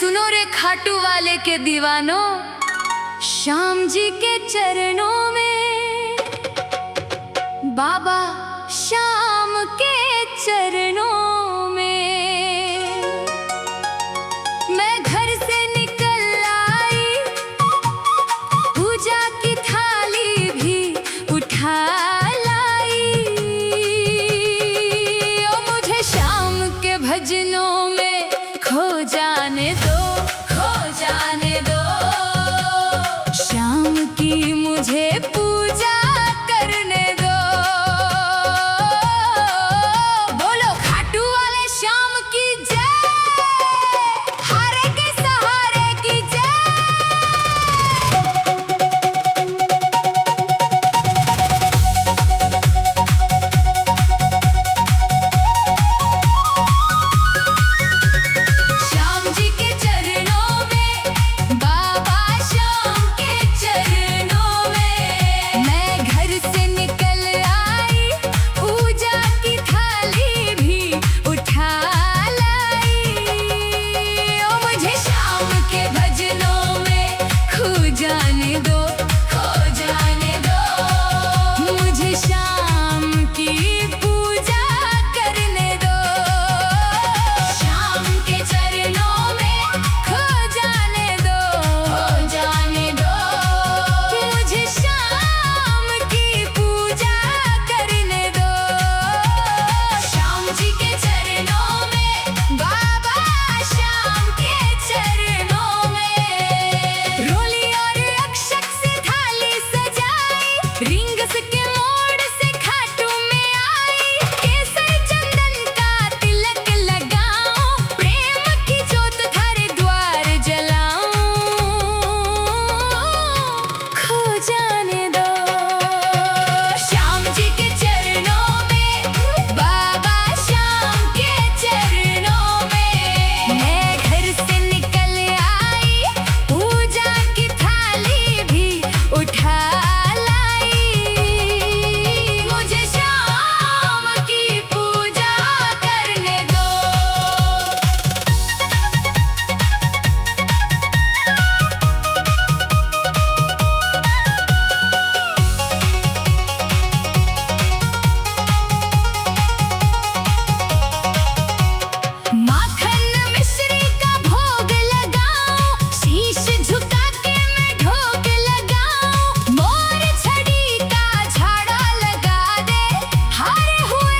सुनो रे खाटू वाले के दीवानों, श्याम जी के चरणों में, बाबा श्याम के चरणों में मैं घर से निकल आई, पूजा की थाली भी उठा लाई। ओ मुझे श्याम के भजनों में खो जाने दो, खो जाने दो। श्याम की मुझे पूजा करने दो। बोलो खाटू वाले श्याम की जय, हारे के सहारे की जय। श्याम जी के चरणों में, बाबा श्याम के चरणों में मैं घर से निकल आई, पूजा की थाली भी उठा लाई। ओ मुझे श्याम के भजनों में खो जाने दो, खो जाने दो। मुझे श्याम की पूजा करने दो। श्याम के चरणों में खो जाने दो, खो जाने दो। मुझे श्याम की पूजा करने दो। श्याम जी के चरणों में, बाबा श्याम के चरणों में रोली और अक्षत से थाली सजाई, रिंगस के मोड़ से खाटू में आई। केसर चंदन का तिलक लगाऊं, प्रेम की जोत थारे द्वार जलाऊं। खो जाने दो। श्याम जी के चरणों में, बाबा श्याम के चरणों में मैं घर से निकल आई, पूजा की थाली भी उठा लाई। मुझे श्याम की पूजा करने दो। माखन मिश्री का भोग लगाऊं, शीश झुका के मैं ढोग लगाऊं। मोर छड़ी का झाड़ा लगा दे, हारे हुए